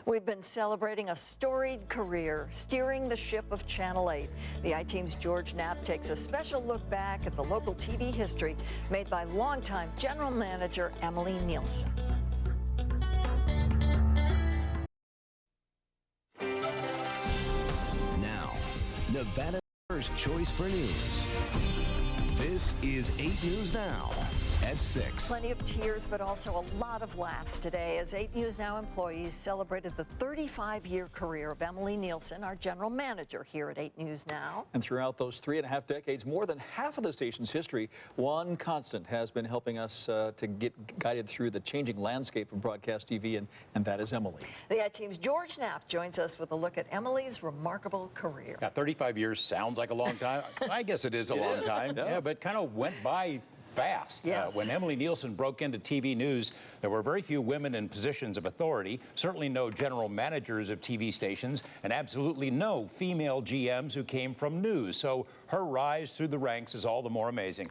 We've been celebrating a storied career, steering the ship of Channel 8. The I-Team's George Knapp takes a special look back at the local TV history made by longtime general manager Emily Neilson. Now, Nevada's first choice for news. This is 8 News Now at 6. Plenty of tears, but also a lot of laughs today as 8 News Now employees celebrated the 35-year career of Emily Neilson, our general manager here at 8 News Now. And throughout those 3.5 decades, more than half of the station's history, one constant has been helping us to get guided through the changing landscape of broadcast TV, and that is Emily. The I-Team's George Knapp joins us with a look at Emily's remarkable career. Yeah, 35 years sounds like a long time. I guess it is a long time, yeah, but kind of went by fast. Yes. When Emily Neilson broke into TV news, there were very few women in positions of authority, certainly no general managers of TV stations, and absolutely no female GMs who came from news. So her rise through the ranks is all the more amazing.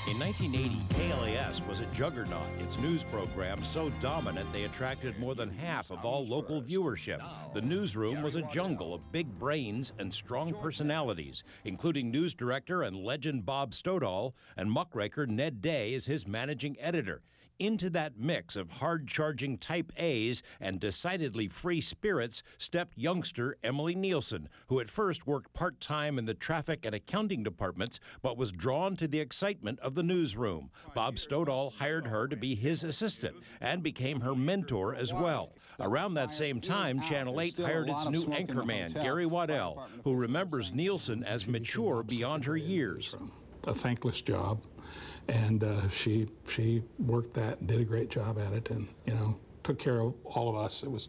In 1980, KLAS was a juggernaut. Its news program so dominant they attracted more than half of all local viewership. The newsroom was a jungle of big brains and strong personalities, including news director and legend Bob Stoddall, and muckraker Ned Day as his managing editor. Into that mix of hard-charging type A's and decidedly free spirits stepped youngster Emily Neilson, who at first worked part-time in the traffic and accounting departments, but was drawn to the excitement of the newsroom. Bob Stoddall hired her to be his assistant and became her mentor as well. Around that same time, Channel 8 hired its new anchorman, Gary Waddell, who remembers Neilson as mature beyond her years. A thankless job. And she worked that and did a great job at it, and took care of all of us. It was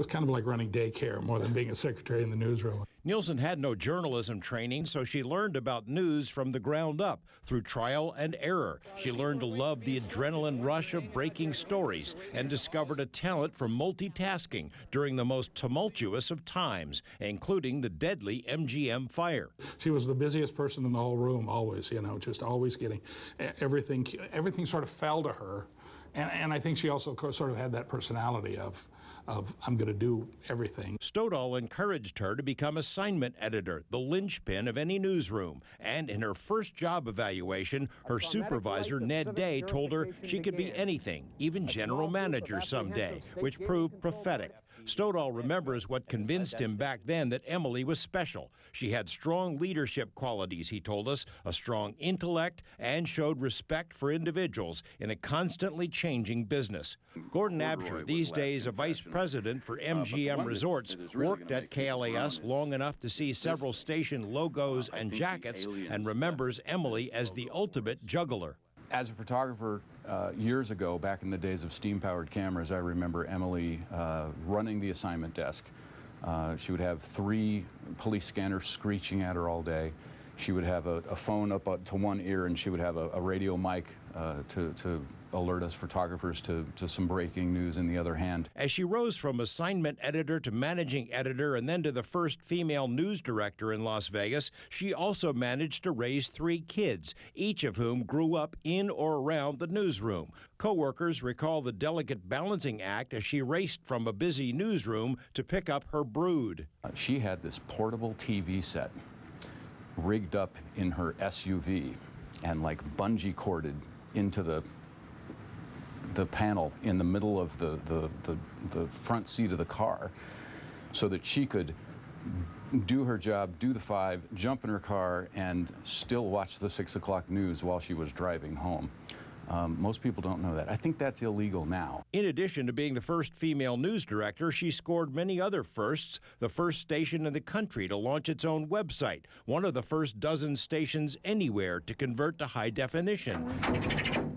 kind of like running daycare more than being a secretary in the newsroom. Neilson had no journalism training, so she learned about news from the ground up through trial and error. She learned to love the adrenaline rush of breaking stories and discovered a talent for multitasking during the most tumultuous of times, including the deadly MGM fire. She was the busiest person in the whole room, always, just always getting everything sort of fell to her. And I think she also sort of had that personality of I'm going to do everything. Stoddall encouraged her to become assignment editor, the linchpin of any newsroom. And in her first job evaluation, her supervisor, Ned Day, told her she could be anything, even general manager someday, which proved prophetic. Stoddall remembers what convinced him back then that Emily was special. She had strong leadership qualities, he told us, a strong intellect, and showed respect for individuals in a constantly changing business. Gordon Absher, these days a vice president for MGM Resorts, worked at KLAS long enough to see several station logos and jackets, and remembers Emily as the ultimate juggler. As a photographer, years ago, back in the days of steam-powered cameras, I remember Emily running the assignment desk. She would have 3 police scanners screeching at her all day. She would have a phone up to one ear, and she would have a radio mic to alert us photographers to some breaking news in the other hand. As she rose from assignment editor to managing editor and then to the first female news director in Las Vegas, she also managed to raise 3 kids, each of whom grew up in or around the newsroom. Co-workers recall the delicate balancing act as she raced from a busy newsroom to pick up her brood. She had this portable TV set rigged up in her SUV and like bungee corded into the panel in the middle of the front seat of the car so that she could do her job, do the 5, jump in her car, and still watch the 6 o'clock news while she was driving home. Most people don't know that. I think that's illegal now. In addition to being the first female news director, she scored many other firsts. The first station in the country to launch its own website, one of the first dozen stations anywhere to convert to high definition.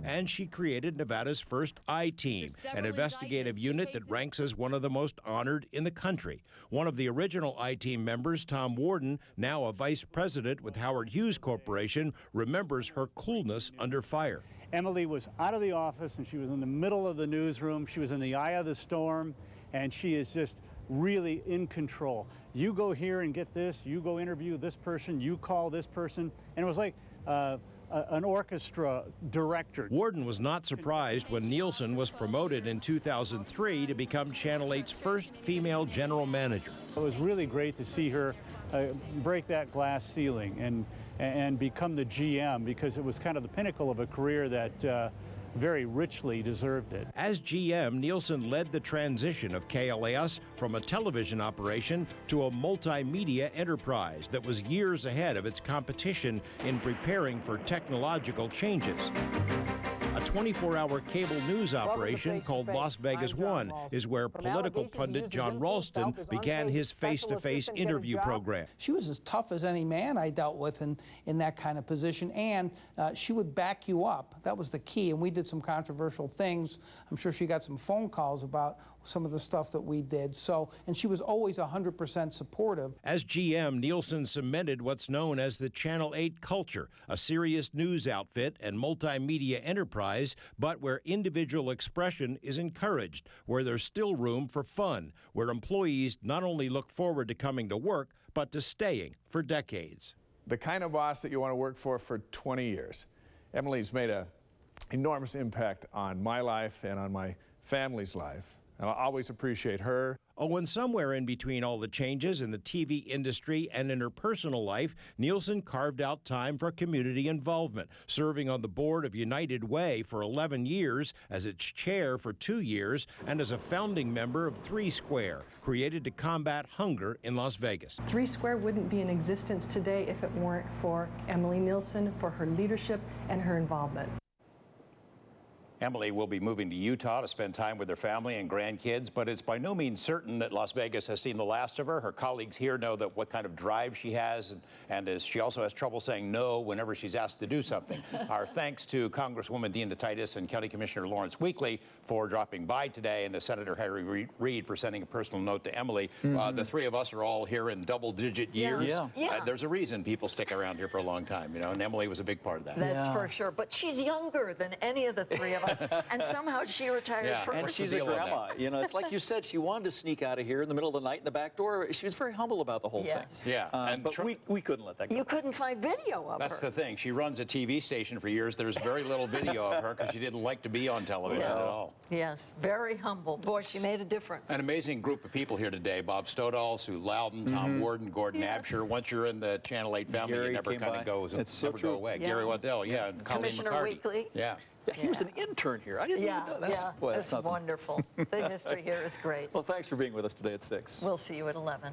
And she created Nevada's first I-Team, an investigative unit that ranks as one of the most honored in the country. One of the original I-Team members, Tom Warden, now a vice president with Howard Hughes Corporation, remembers her coolness under fire. Emily was out of the office and she was in the middle of the newsroom. She was in the eye of the storm, and she is just really in control. You go here and get this, you go interview this person, you call this person. And it was like an orchestra director. Warden was not surprised when Neilson was promoted in 2003 to become Channel 8's first female general manager. It was really great to see her break that glass ceiling and become the GM, because it was kind of the pinnacle of a career that very richly deserved it. As GM, Neilson led the transition of KLAS from a television operation to a multimedia enterprise that was years ahead of its competition in preparing for technological changes. A 24-hour cable news operation called Las Vegas One is where political pundit John Ralston began his face-to-face interview program. She was as tough as any man I dealt with in that kind of position, and she would back you up. That was the key, and we did some controversial things. I'm sure she got some phone calls about some of the stuff that we did. And she was always 100% supportive. As GM, Neilson cemented what's known as the Channel 8 culture, a serious news outfit and multimedia enterprise, but where individual expression is encouraged, where there's still room for fun, where employees not only look forward to coming to work, but to staying for decades. The kind of boss that you want to work for 20 years. Emily's made an enormous impact on my life and on my family's life. And I'll always appreciate her. Oh, and somewhere in between all the changes in the TV industry and in her personal life, Neilson carved out time for community involvement, serving on the board of United Way for 11 years, as its chair for 2 years, and as a founding member of 3 Square, created to combat hunger in Las Vegas. 3 Square wouldn't be in existence today if it weren't for Emily Neilson, for her leadership and her involvement. Emily will be moving to Utah to spend time with her family and grandkids, but it's by no means certain that Las Vegas has seen the last of her. Her colleagues here know that what kind of drive she has, and she also has trouble saying no whenever she's asked to do something. Our thanks to Congresswoman Dean DeTitus and County Commissioner Lawrence Weekly for dropping by today, and to Senator Harry Reid for sending a personal note to Emily. The 3 of us are all here in double-digit years. There's a reason people stick around here for a long time, you know, and Emily was a big part of that. That's for sure. But she's younger than any of the 3 of us. And somehow she retired first. And she's a grandma. You know, it's like you said, she wanted to sneak out of here in the middle of the night in the back door. She was very humble about the whole thing. Yeah. But we couldn't let that go. You couldn't find video of her. That's the thing. She runs a TV station for years. There's very little video of her because she didn't like to be on television at all. Yes, very humble. Boy, she made a difference. An amazing group of people here today. Bob Stodahl, Sue Loudon, Tom Warden, Gordon Absher. Once you're in the Channel 8 family, Gary you never kind of go, go away. Gary Waddell, and Colleen Commissioner McCarty. Weekly. Yeah, he was an intern here. I didn't even know. That's wonderful. The history here is great. Well, thanks for being with us today at 6. We'll see you at 11.